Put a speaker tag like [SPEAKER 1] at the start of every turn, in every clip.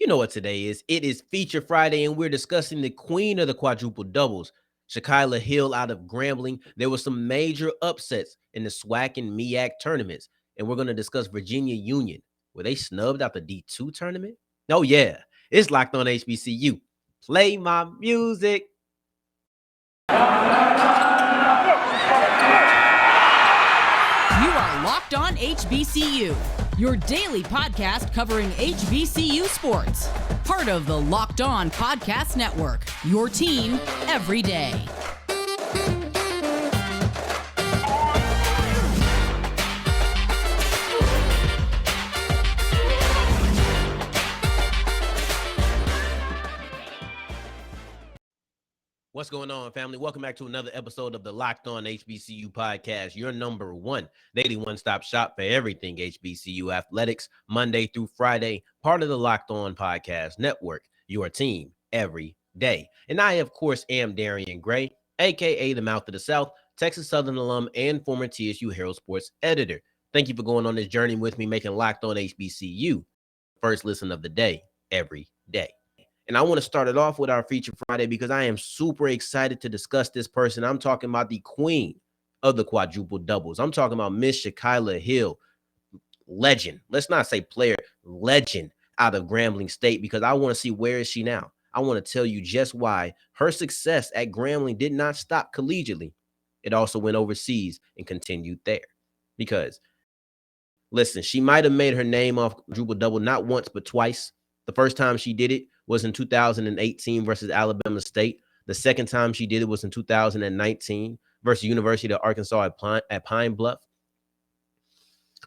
[SPEAKER 1] You know what today is. It is Feature Friday, and we're discussing the queen of the quadruple doubles, Shakyla Hill out of Grambling. There were some major upsets in the SWAC and MEAC tournaments, and we're going to discuss Virginia Union. Were they snubbed out the D2 tournament? Oh, yeah. It's Locked On HBCU. Play my music.
[SPEAKER 2] You are Locked On HBCU, your daily podcast covering HBCU sports. Part of the Locked On Podcast Network, your team every day.
[SPEAKER 1] What's going on, family? Welcome back to another episode of the Locked On HBCU podcast, your number one daily one-stop shop for everything HBCU athletics, Monday through Friday, part of the Locked On Podcast Network, your team every day. And I, of course, am Darian Gray, a.k.a. the Mouth of the South, Texas Southern alum and former TSU Herald Sports editor. Thank you for going on this journey with me, making Locked On HBCU first listen of the day every day. And I want to start it off with our Feature Friday because I am super excited to discuss this person. I'm talking about the queen of the quadruple doubles. I'm talking about Miss Shakyla Hill, legend. Let's not say player, legend out of Grambling State, because I want to see where is she now. I want to tell you just why her success at Grambling did not stop collegiately. It also went overseas and continued there. Because, listen, she might have made her name off quadruple double not once but twice. The first time she did it was in 2018 versus Alabama State. The second time she did it was in 2019 versus University of Arkansas at Pine Bluff.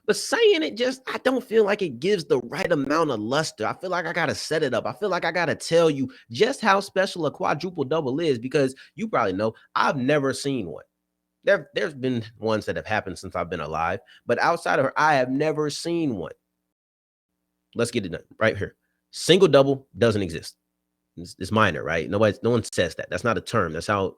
[SPEAKER 1] But saying it I don't feel like it gives the right amount of luster. I feel like I got to set it up. I feel like I got to tell you just how special a quadruple double is, because you probably know I've never seen one. There's been ones that have happened since I've been alive, but outside of her, I have never seen one. Let's get it done right here. Single double doesn't exist. It's minor, right? No one says that. That's not a term. That's how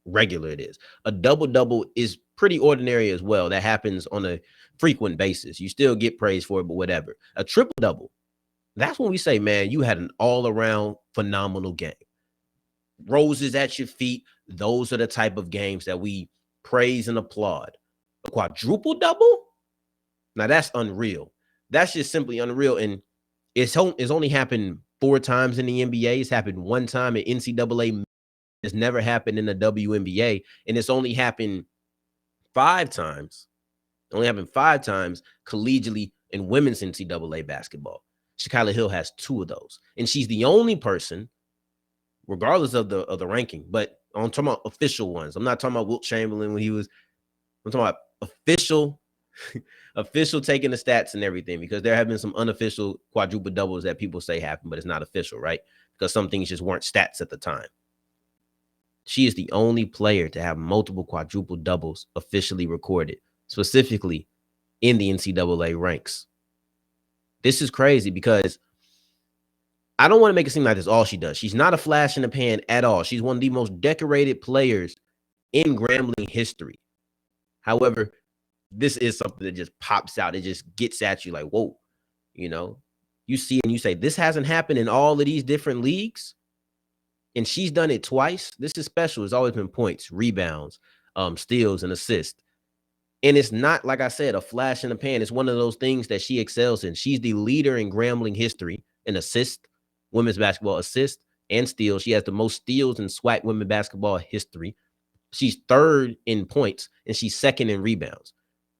[SPEAKER 1] regular it is. A double double is pretty ordinary as well. That happens on a frequent basis. You still get praise for it, but whatever. A triple double, that's when we say, man, you had an all-around phenomenal game. Roses at your feet. Those are the type of games that we praise and applaud. A quadruple double? Now that's unreal. That's just simply unreal. And it's only happened 4 times in the NBA. It's happened 1 time in NCAA. It's never happened in the WNBA. And it's only happened 5 times. Only happened 5 times collegially in women's NCAA basketball. Shakyla Hill has 2 of those. And she's the only person, regardless of the ranking, but I'm talking about official ones. I'm not talking about Wilt Chamberlain when I'm talking about official taking the stats and everything, because there have been some unofficial quadruple doubles that people say happen, but it's not official, right? Because some things just weren't stats at the time. She is the only player to have multiple quadruple doubles officially recorded, specifically in the NCAA ranks. This is crazy because I don't want to make it seem like that's all she does. She's not a flash in the pan at all. She's one of the most decorated players in Grambling history. However, this is something that just pops out. It just gets at you like, whoa, you see and you say, this hasn't happened in all of these different leagues. And she's done it twice. This is special. It's always been points, rebounds, steals, and assists. And it's not, like I said, a flash in the pan. It's one of those things that she excels in. She's the leader in Grambling history in assists, women's basketball assists, and steals. She has the most steals in SWAC women's basketball history. She's 3rd in points, and she's 2nd in rebounds.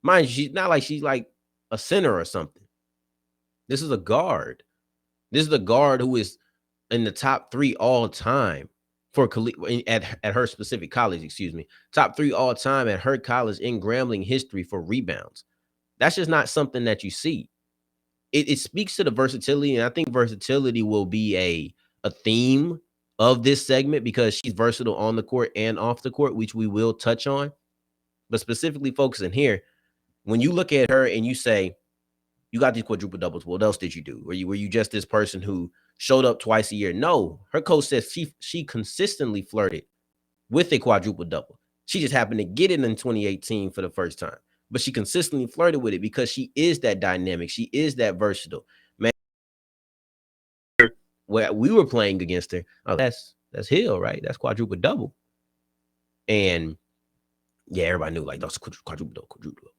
[SPEAKER 1] Mind you, she's not like she's like a center or something. This is a guard. This is a guard who is in the top 3 all time for at her specific college, top 3 all time at her college in Grambling history for rebounds. That's just not something that you see. It speaks to the versatility, and I think versatility will be a theme of this segment because she's versatile on the court and off the court, which we will touch on. But specifically focusing here, when you look at her and you say, you got these quadruple doubles, what else did you do? Were you just this person who showed up twice a year? No, her coach says she consistently flirted with a quadruple double. She just happened to get it in 2018 for the first time, but she consistently flirted with it because she is that dynamic. She is that versatile. Man, where we were playing against her, oh, that's Hill, right? That's quadruple double. And yeah, everybody knew like that's quadruple double, quadruple double.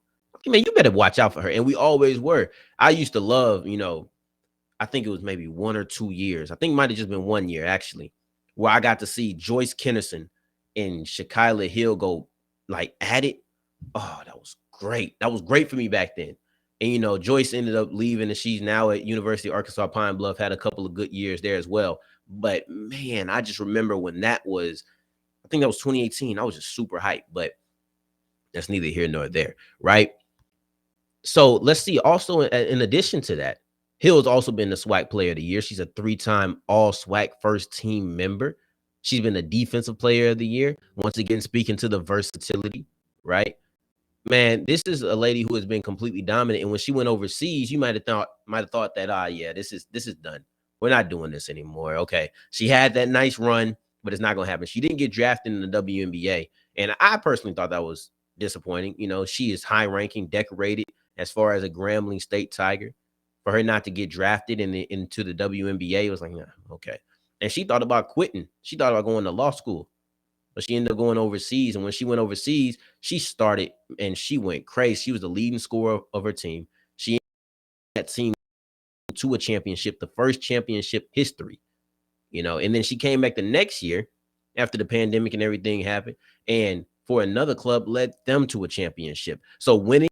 [SPEAKER 1] Man, you better watch out for her. And we always were. I used to love, I think it was maybe 1 or 2 years. I think it might have just been 1 year actually, where I got to see Joyce Kennerson and Shakyla Hill go like at it. Oh, that was great. That was great for me back then. And Joyce ended up leaving, and she's now at University of Arkansas Pine Bluff. Had a couple of good years there as well. But man, I just remember when that was. I think that was 2018. I was just super hyped. But that's neither here nor there, right? So let's see. Also, in addition to that, Hill's also been the SWAC Player of the Year. She's a 3-time All SWAC first team member. She's been the Defensive Player of the Year. Once again, speaking to the versatility, right? Man, this is a lady who has been completely dominant. And when she went overseas, you might have thought that, yeah, this is done. We're not doing this anymore. Okay. She had that nice run, but it's not going to happen. She didn't get drafted in the WNBA. And I personally thought that was disappointing. She is high ranking, decorated as far as a Grambling State Tiger. For her not to get drafted into the WNBA, it was like, nah, okay. And she thought about quitting. She thought about going to law school. But she ended up going overseas. And when she went overseas, she started and she went crazy. She was the leading scorer of her team. She ended that team to a championship, the first championship history, and then she came back the next year after the pandemic and everything happened. And for another club, led them to a championship. So winning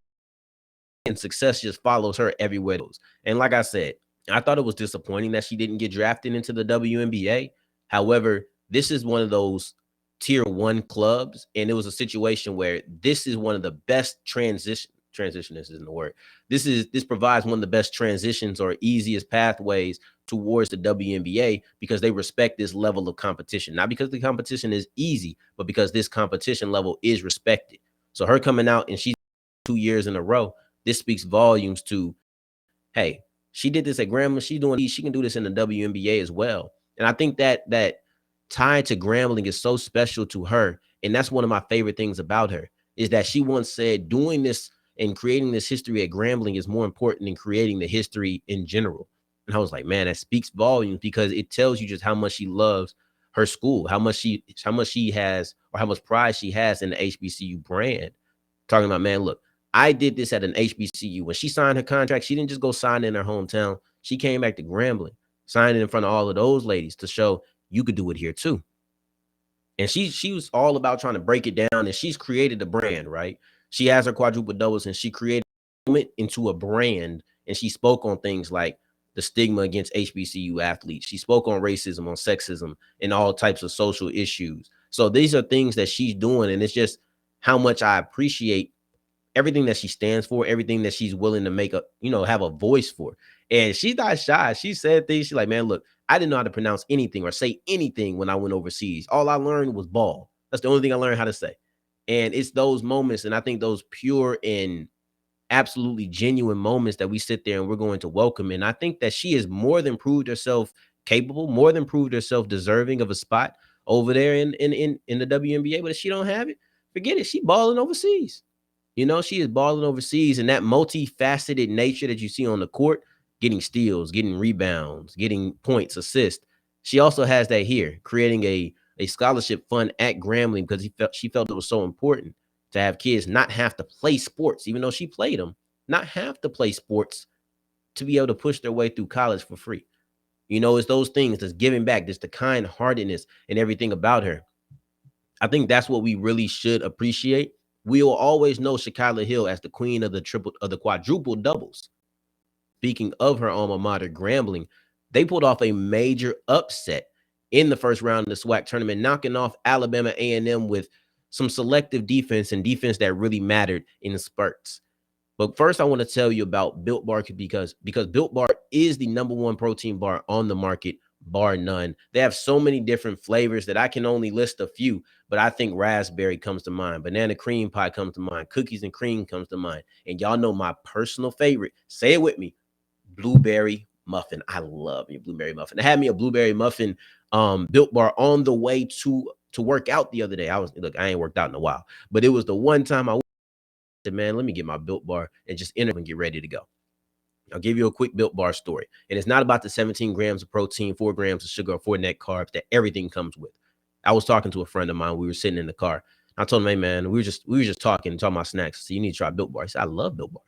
[SPEAKER 1] and success just follows her everywhere it goes. And like I said, I thought it was disappointing that she didn't get drafted into the WNBA. However, this is one of those tier 1 clubs, and it was a situation where this is one of the best transition isn't the word. This provides one of the best transitions or easiest pathways towards the WNBA because they respect this level of competition. Not because the competition is easy, but because this competition level is respected. So her coming out and she's 2 years in a row, this speaks volumes to, hey, she did this at Grambling. She can do this in the WNBA as well. And I think that tied to Grambling is so special to her. And that's one of my favorite things about her is that she once said doing this and creating this history at Grambling is more important than creating the history in general. And I was like, man, that speaks volumes because it tells you just how much she loves her school, how much she has, or how much pride she has in the HBCU brand. Talking about, man, look, I did this at an HBCU. When she signed her contract, she didn't just go sign in her hometown. She came back to Grambling, signed in front of all of those ladies to show you could do it here too. And she was all about trying to break it down, and she's created a brand, right? She has her quadruple doubles, and she created it into a brand, and she spoke on things like the stigma against HBCU athletes. She spoke on racism, on sexism, and all types of social issues. So these are things that she's doing, and it's just how much I appreciate everything that she stands for, everything that she's willing to make have a voice for. And she's not shy. She said things. She's like, man, look, I didn't know how to pronounce anything or say anything when I went overseas. All I learned was ball. That's the only thing I learned how to say. And it's those moments, and I think those pure and absolutely genuine moments that we sit there and we're going to welcome. And I think that she has more than proved herself capable, more than proved herself deserving of a spot over there in the WNBA. But if she don't have it, forget it. She balling overseas. She is balling overseas, and that multifaceted nature that you see on the court, getting steals, getting rebounds, getting points, assists. She also has that here, creating a scholarship fund at Grambling because she felt it was so important to have kids not have to play sports, even though she played them, not have to play sports to be able to push their way through college for free. It's those things that's giving back, just the kind-heartedness and everything about her. I think that's what we really should appreciate. We will always know Shakyla Hill as the queen of the quadruple doubles. Speaking of her alma mater, Grambling, they pulled off a major upset in the first round of the SWAC tournament, knocking off Alabama A&M with some selective defense and defense that really mattered in spurts. But first, I want to tell you about Built Bar because Built Bar is the #1 protein bar on the market, bar none. They have so many different flavors that I can only list a few, but I think raspberry comes to mind, banana cream pie comes to mind, cookies and cream comes to mind, and y'all know my personal favorite. Say it with me, blueberry muffin. I love me blueberry muffin. I had me a blueberry muffin Built Bar on the way to work out the other day. I ain't worked out in a while, but it was the one time I said, man, let me get my Built Bar and just enter and get ready to go. I'll give you a quick Built Bar story. And it's not about the 17 grams of protein, 4 grams of sugar, or 4 net carbs that everything comes with. I was talking to a friend of mine. We were sitting in the car. I told him, hey, man, we were just talking about snacks. So you need to try Built Bar. He said, I love Built Bars.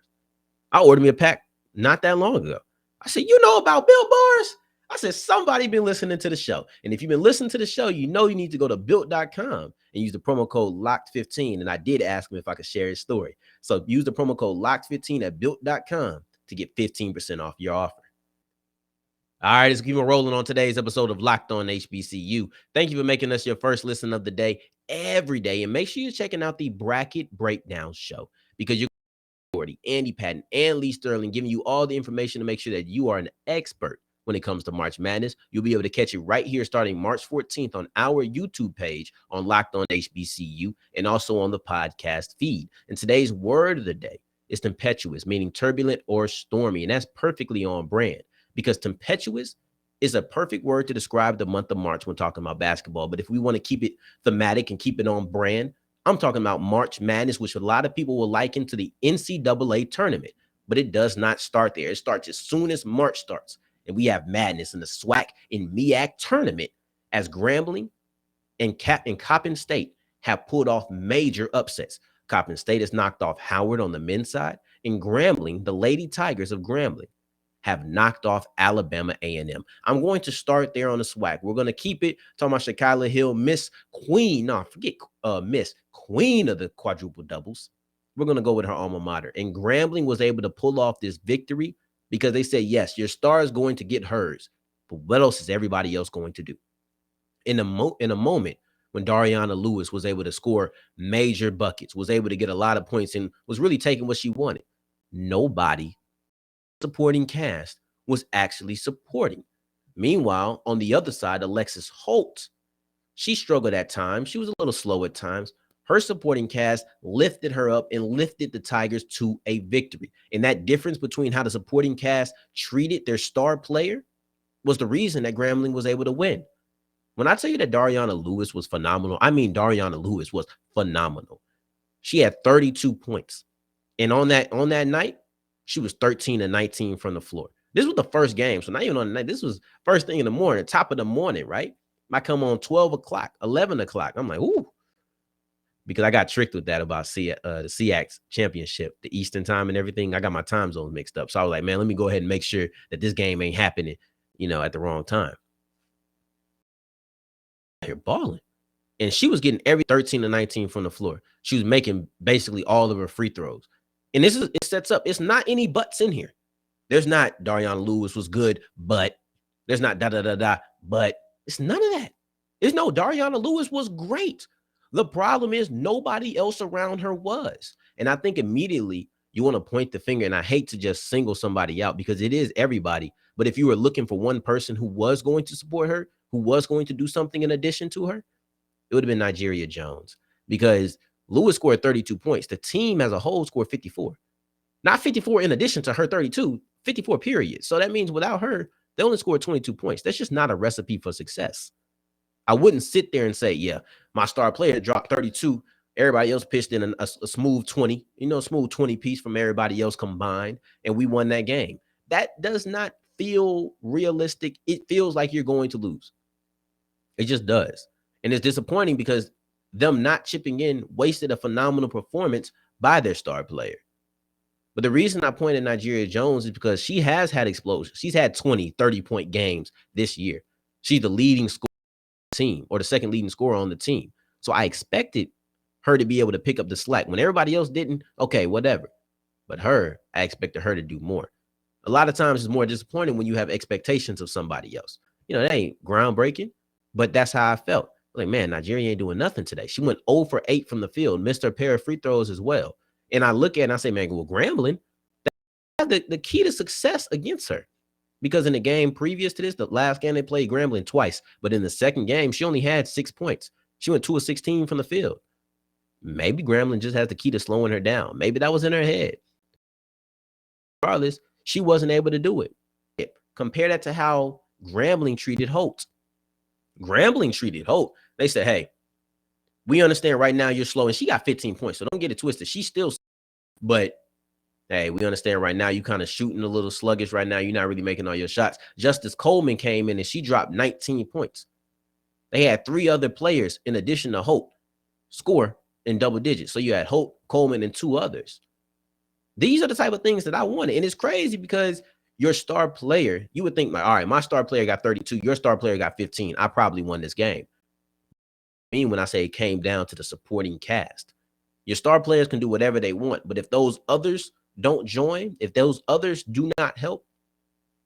[SPEAKER 1] I ordered me a pack not that long ago. I said, you know about Built Bars? I said, somebody been listening to the show. And if you've been listening to the show, you know you need to go to built.com and use the promo code LOCKED15. And I did ask him if I could share his story. So use the promo code LOCKED15 at built.com to get 15% off your offer. All right, let's keep on rolling on today's episode of Locked On HBCU. Thank you for making us your first listen of the day every day. And make sure you're checking out the Bracket Breakdown Show, because you're Andy Patton and Lee Sterling giving you all the information to make sure that you are an expert when it comes to March Madness. You'll be able to catch it right here starting March 14th on our YouTube page on Locked On HBCU and also on the podcast feed. And today's word of the day is tempestuous, meaning turbulent or stormy. And that's perfectly on brand, because tempestuous is a perfect word to describe the month of March when talking about basketball. But if we want to keep it thematic and keep it on brand, I'm talking about March Madness, which a lot of people will liken to the NCAA tournament, but it does not start there. It starts as soon as March starts. And we have madness in the SWAC and MEAC tournament as Grambling and Coppin State have pulled off major upsets. Coppin State has knocked off Howard on the men's side, and Grambling, the Lady Tigers of Grambling, have knocked off Alabama A&M. I'm going to start there on the SWAC. We're going to keep it talking about Shakyla Hill, Miss Queen of the quadruple doubles. We're going to go with her alma mater. And Grambling was able to pull off this victory because they said, yes, your star is going to get hers, but what else is everybody else going to do? In a moment when Dariana Lewis was able to score major buckets, was able to get a lot of points, and was really taking what she wanted, nobody supporting cast was actually supporting. Meanwhile, on the other side, Alexis Holt, she struggled at times. She was a little slow at times. Her supporting cast lifted her up and lifted the Tigers to a victory. And that difference between how the supporting cast treated their star player was the reason that Grambling was able to win. When I tell you that Dariana Lewis was phenomenal, I mean Dariana Lewis was phenomenal. She had 32 points. And on that night, she was 13 and 19 from the floor. This was the first game. So not even on the night. This was first thing in the morning, top of the morning, right? I come on 12 o'clock, 11 o'clock. I'm like, ooh. Because I got tricked with that about the SEAC championship, the Eastern time and everything. I got my time zones mixed up. So I was like, man, let me go ahead and make sure that this game ain't happening, at the wrong time. You're balling. And she was getting every 13 to 19 from the floor. She was making basically all of her free throws. And it sets up. It's not any buts in here. There's not Dariana Lewis was good, but there's not but it's none of that. There's no Dariana Lewis was great. The problem is nobody else around her was. And I think immediately you want to point the finger, and I hate to just single somebody out because it is everybody. But if you were looking for one person who was going to support her, who was going to do something in addition to her, it would have been Nigeria Jones, because Lewis scored 32 points. The team as a whole scored 54. Not 54 in addition to her 32, 54 period. So that means without her, they only scored 22 points. That's just not a recipe for success. I wouldn't sit there and say, yeah, my star player dropped 32. Everybody else pitched in a smooth 20, smooth 20 piece from everybody else combined, and we won that game. That does not feel realistic. It feels like you're going to lose. It just does. And it's disappointing because them not chipping in wasted a phenomenal performance by their star player. But the reason I pointed Nigeria Jones is because she has had explosions. She's had 20, 30-point games this year. She's the leading scorer on the team, or the second leading scorer on the team. So I expected her to be able to pick up the slack. When everybody else didn't, okay, whatever. But I expected her to do more. A lot of times it's more disappointing when you have expectations of somebody else. That ain't groundbreaking, but that's how I felt. Like, man, Nigeria ain't doing nothing today. She went 0 for 8 from the field, missed her pair of free throws as well. And I look at it and I say, man, well, Grambling, that's the key to success against her. Because in the game previous to this, the last game they played Grambling twice. But in the second game, she only had 6 points. She went 2 of 16 from the field. Maybe Grambling just has the key to slowing her down. Maybe that was in her head. Regardless, she wasn't able to do it. Compare that to how Grambling treated Holt. Grambling treated Holt. They said, hey, we understand right now you're slow. And she got 15 points. So don't get it twisted. She's still, but Hey, we understand right now you kind of shooting a little sluggish right now. You're not really making all your shots. Justice Coleman came in and she dropped 19 points. They had 3 other players in addition to Hope score in double digits. So you had Hope, Coleman, and 2 others. These are the type of things that I wanted. And it's crazy because your star player, you would think, like, all right, my star player got 32, your star player got 15. I probably won this game. I mean, when I say it came down to the supporting cast, your star players can do whatever they want. But if those others don't join, if those others do not help,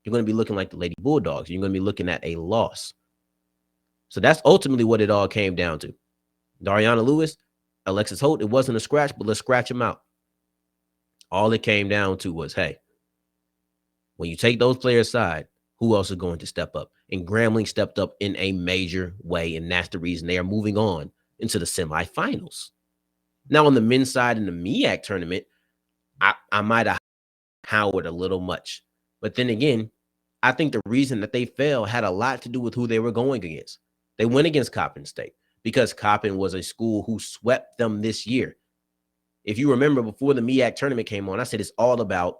[SPEAKER 1] you're going to be looking like the Lady Bulldogs. You're going to be looking at a loss. So that's ultimately what it all came down to. Dariana Lewis, Alexis Holt, it wasn't a scratch, but let's scratch them out. All it came down to was, hey, when you take those players aside, who else is going to step up? And Grambling stepped up in a major way, and that's the reason they are moving on into the semifinals. Now, on the men's side in the MEAC tournament, I might have Howard a little much. But then again, I think the reason that they fell had a lot to do with who they were going against. They went against Coppin State because Coppin was a school who swept them this year. If you remember, before the MEAC tournament came on, I said it's all about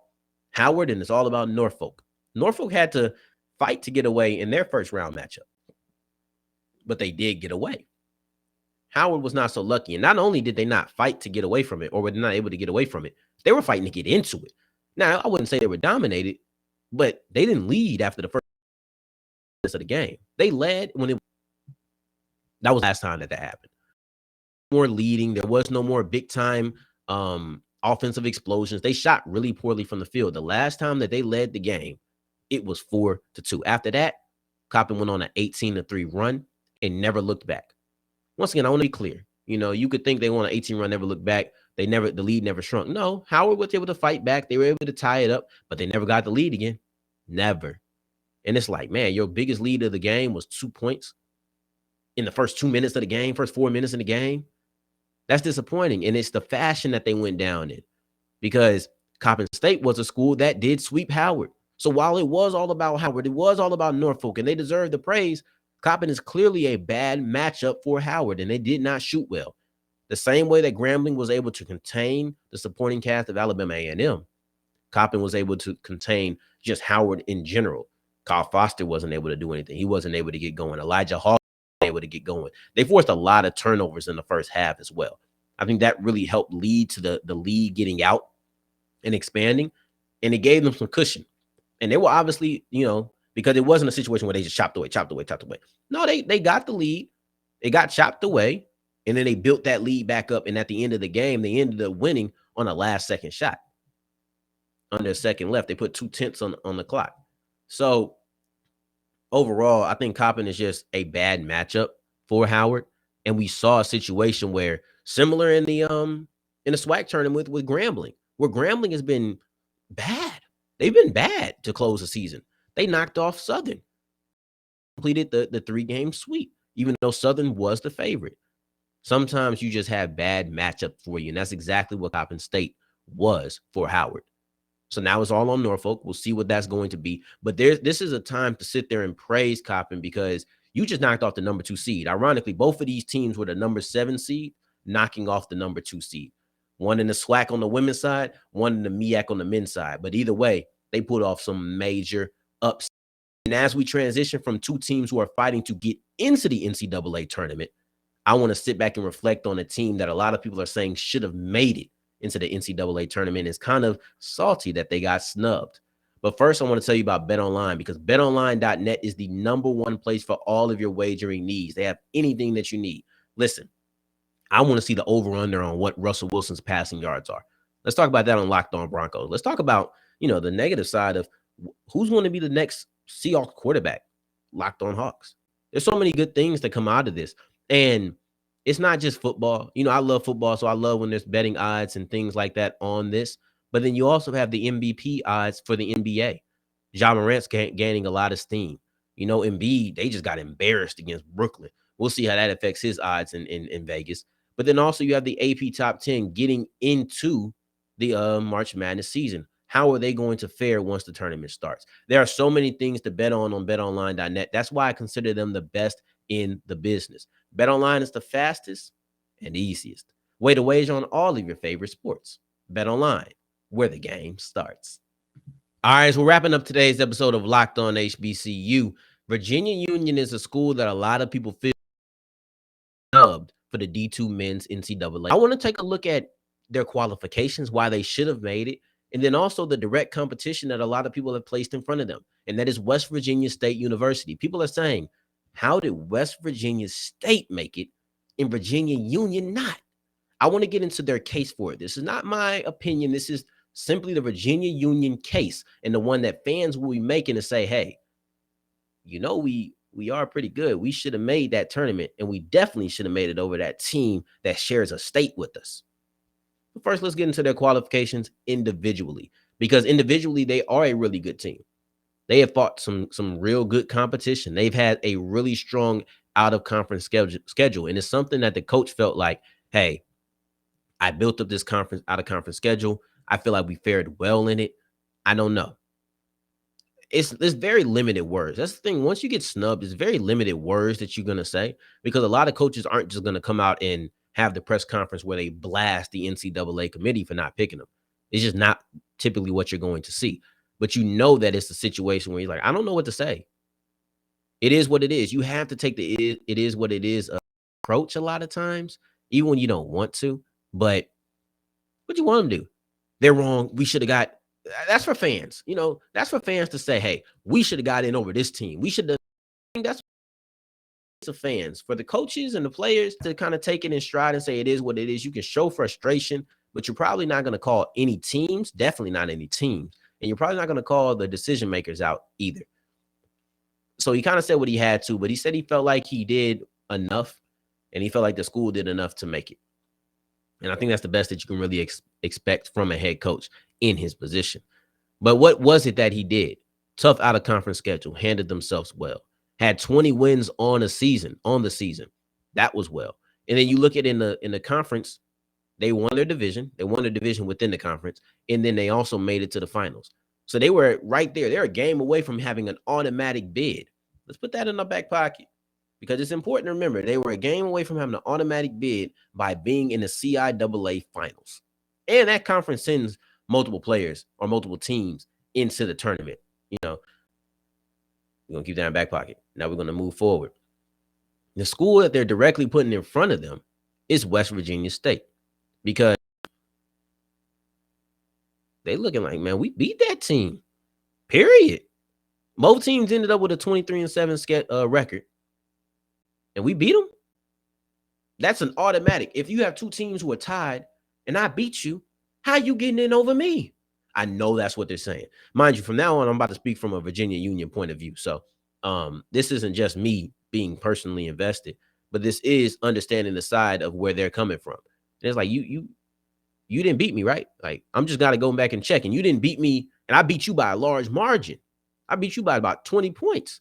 [SPEAKER 1] Howard and it's all about Norfolk. Norfolk had to fight to get away in their first round matchup, but they did get away. Howard was not so lucky. And not only did they not fight to get away from it, or were not able to get away from it, they were fighting to get into it. Now, I wouldn't say they were dominated, but they didn't lead after the first of the game. They led when that was the last time that happened. More leading. There was no more big time offensive explosions. They shot really poorly from the field. The last time that they led the game, it was 4-2. After that, Coppin went on an 18-3 run and never looked back. Once again, I want to be clear. You know, you could think they won an 18 run, never looked back. The lead never shrunk. No, Howard was able to fight back. They were able to tie it up, but they never got the lead again. Never. And it's like, man, your biggest lead of the game was 2 points in the first 2 minutes of the game, first 4 minutes in the game. That's disappointing. And it's the fashion that they went down in, because Coppin State was a school that did sweep Howard. So while it was all about Howard, it was all about Norfolk, and they deserve the praise, Coppin is clearly a bad matchup for Howard, and they did not shoot well. The same way that Grambling was able to contain the supporting cast of Alabama A&M, Coppin was able to contain just Howard in general. Kyle Foster wasn't able to do anything. He wasn't able to get going. Elijah Hall wasn't able to get going. They forced a lot of turnovers in the first half as well. I think that really helped lead to the lead getting out and expanding, and it gave them some cushion. And they were obviously, you know, because it wasn't a situation where they just chopped away. No, they got the lead. It got chopped away, and then they built that lead back up. And at the end of the game, they ended up winning on a last-second shot. Under a second left, they put 0.2 on the clock. So overall, I think Coppin is just a bad matchup for Howard. And we saw a situation where similar in the SWAC tournament with Grambling, where Grambling has been bad. They've been bad to close the season. They knocked off Southern, completed the 3-game sweep, even though Southern was the favorite. Sometimes you just have bad matchup for you, and that's exactly what Coppin State was for Howard. So now it's all on Norfolk. We'll see what that's going to be. But this is a time to sit there and praise Coppin, because you just knocked off the number 2 seed. Ironically, both of these teams were the number 7 seed, knocking off the number 2 seed. One in the SWAC on the women's side, one in the MEAC on the men's side. But either way, they put off some major upsets. And as we transition from 2 teams who are fighting to get into the NCAA tournament, I want to sit back and reflect on a team that a lot of people are saying should have made it into the NCAA tournament. It's kind of salty that they got snubbed. But first, I want to tell you about BetOnline, because betonline.net is the #1 place for all of your wagering needs. They have anything that you need. Listen, I want to see the over-under on what Russell Wilson's passing yards are. Let's talk about that on Locked On Broncos. Let's talk about, you know, the negative side of who's going to be the next Seahawks quarterback. Locked On Hawks. There's so many good things that come out of this. And it's not just football. You know, I love football, so I love when there's betting odds and things like that on this. But then you also have the MVP odds for the NBA. Ja Morant's gaining a lot of steam. You know, Embiid, they just got embarrassed against Brooklyn. We'll see how that affects his odds in Vegas. But then also you have the AP Top 10 getting into the March Madness season. How are they going to fare once the tournament starts? There are so many things to bet on betonline.net. That's why I consider them the best in the business. BetOnline is the fastest and easiest way to wager on all of your favorite sports. BetOnline, where the game starts. All right, so we're wrapping up today's episode of Locked On HBCU. Virginia Union is a school that a lot of people feel snubbed for the D2 men's NCAA. I want to take a look at their qualifications, why they should have made it, and then also the direct competition that a lot of people have placed in front of them, and that is West Virginia State University. People are saying, how did West Virginia State make it and Virginia Union not? I want to get into their case for it. This is not my opinion. This is simply the Virginia Union case, and the one that fans will be making to say, hey, you know, we are pretty good. We should have made that tournament, and we definitely should have made it over that team that shares a state with us. But first, let's get into their qualifications individually, because individually they are a really good team. They have fought some real good competition. They've had a really strong out-of-conference schedule, and it's something that the coach felt like, hey, I built up this out-of-conference schedule. I feel like we fared well in it. I don't know. It's very limited words. That's the thing. Once you get snubbed, it's very limited words that you're going to say, because a lot of coaches aren't just going to come out and have the press conference where they blast the NCAA committee for not picking them. It's just not typically what you're going to see. But you know that it's a situation where you're like, I don't know what to say. It is what it is. You have to take the it is what it is approach a lot of times, even when you don't want to. But what you want them to do? They're wrong. We should have got. That's for fans. You know, that's for fans to say, hey, we should have got in over this team. We should have. That's for fans. For the coaches and the players to kind of take it in stride and say it is what it is. You can show frustration, but you're probably not going to call any teams, definitely not any teams. And you're probably not going to call the decision makers out either. So he kind of said what he had to, but he said he felt like he did enough, and he felt like the school did enough to make it. And I think that's the best that you can really expect from a head coach in his position. But what was it that he did? Tough out-of-conference schedule, handled themselves well, had 20 wins on the season. That was well. And then you look at in the conference, they won their division. They won their division within the conference, and then they also made it to the finals. So they were right there. They're a game away from having an automatic bid. Let's put that in our back pocket, because it's important to remember they were a game away from having an automatic bid by being in the CIAA finals. And that conference sends multiple players or multiple teams into the tournament. You know, we're going to keep that in our back pocket. Now we're going to move forward. The school that they're directly putting in front of them is West Virginia State, because they looking like, man, we beat that team, period. Both teams ended up with a 23-7 record, and we beat them. That's an automatic. If you have two teams who are tied and I beat you, how you getting in over me? I know that's what they're saying. Mind you, from now on, I'm about to speak from a Virginia Union point of view. So this isn't just me being personally invested, but this is understanding the side of where they're coming from. And it's like, you didn't beat me, right? Like, I'm just got to go back and check. And you didn't beat me, and I beat you by a large margin. I beat you by about 20 points.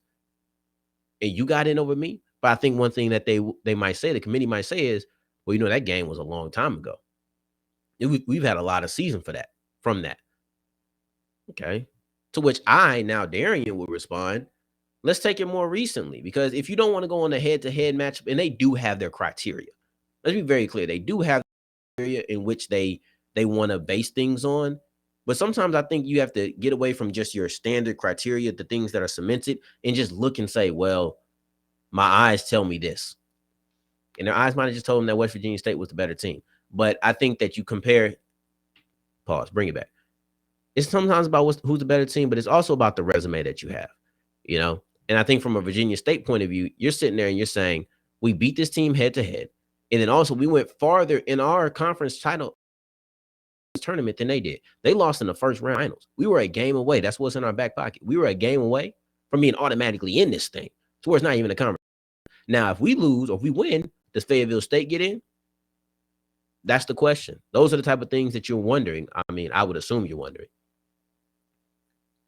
[SPEAKER 1] And you got in over me. But I think one thing that they might say, the committee might say is, well, you know, that game was a long time ago. We've had a lot of season from that. Okay. To which I, now Darian, would respond, let's take it more recently. Because if you don't want to go on a head-to-head matchup, and they do have their criteria. Let's be very clear. They do have criteria in which they want to base things on. But sometimes I think you have to get away from just your standard criteria, the things that are cemented, and just look and say, well, my eyes tell me this. And their eyes might have just told them that West Virginia State was the better team. But I think that you compare, bring it back. It's sometimes about who's the better team, but it's also about the resume that you have, you know? And I think from a Virginia State point of view, you're sitting there and you're saying, we beat this team head to head. And then also we went farther in our conference title tournament than they did. They lost in the first round finals. We were a game away. That's what's in our back pocket. We were a game away from being automatically in this thing. So it's not even a conference. Now, if we lose or if we win, does Fayetteville State get in? That's the question. Those are the type of things that you're wondering. I mean, I would assume you're wondering.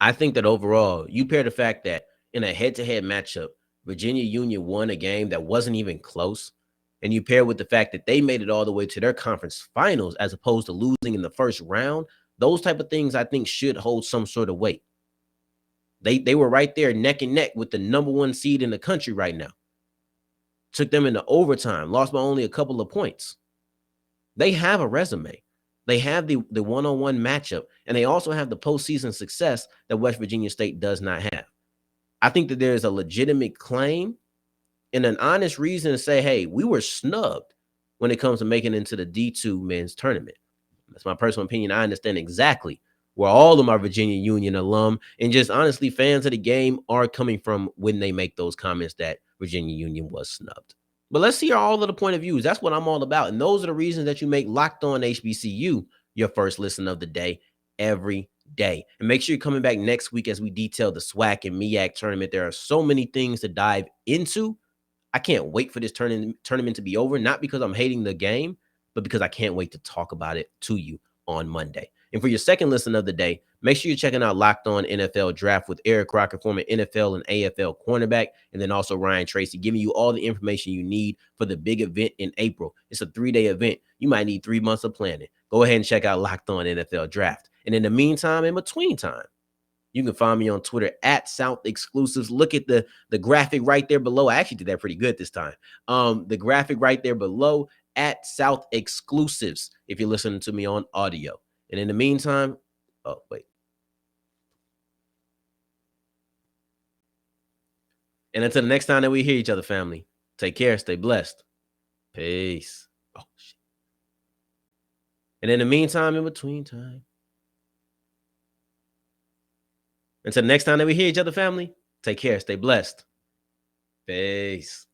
[SPEAKER 1] I think that overall, you pair the fact that in a head-to-head matchup, Virginia Union won a game that wasn't even close, and you pair with the fact that they made it all the way to their conference finals as opposed to losing in the first round, those type of things I think should hold some sort of weight. They were right there neck and neck with the number one seed in the country right now. Took them into overtime, lost by only a couple of points. They have a resume. They have the one-on-one matchup, and they also have the postseason success that West Virginia State does not have. I think that there's a legitimate claim and an honest reason to say, hey, we were snubbed when it comes to making it into the D2 men's tournament. That's my personal opinion. I understand exactly where all of my Virginia Union alum and just honestly fans of the game are coming from when they make those comments that Virginia Union was snubbed. But let's hear all of the point of views. That's what I'm all about. And those are the reasons that you make Locked On HBCU your first listen of the day every day. And make sure you're coming back next week as we detail the SWAC and MEAC tournament. There are so many things to dive into. I can't wait for this tournament to be over, not because I'm hating the game, but because I can't wait to talk about it to you on Monday. And for your second listen of the day, make sure you're checking out Locked On NFL Draft with Eric Crocker, former NFL and AFL cornerback, and then also Ryan Tracy, giving you all the information you need for the big event in April. It's a 3-day event. You might need 3 months of planning. Go ahead and check out Locked On NFL Draft. And in the meantime, in between time, you can find me on Twitter at South Exclusives. Look at the graphic right there below. I actually did that pretty good this time. The graphic right there below at South Exclusives if you're listening to me on audio. And in the meantime, oh, wait. And until the next time that we hear each other, family, take care, stay blessed. Peace. Oh, shit. And in the meantime, in between time, until the next time that we hear each other, family, take care, stay blessed. Peace.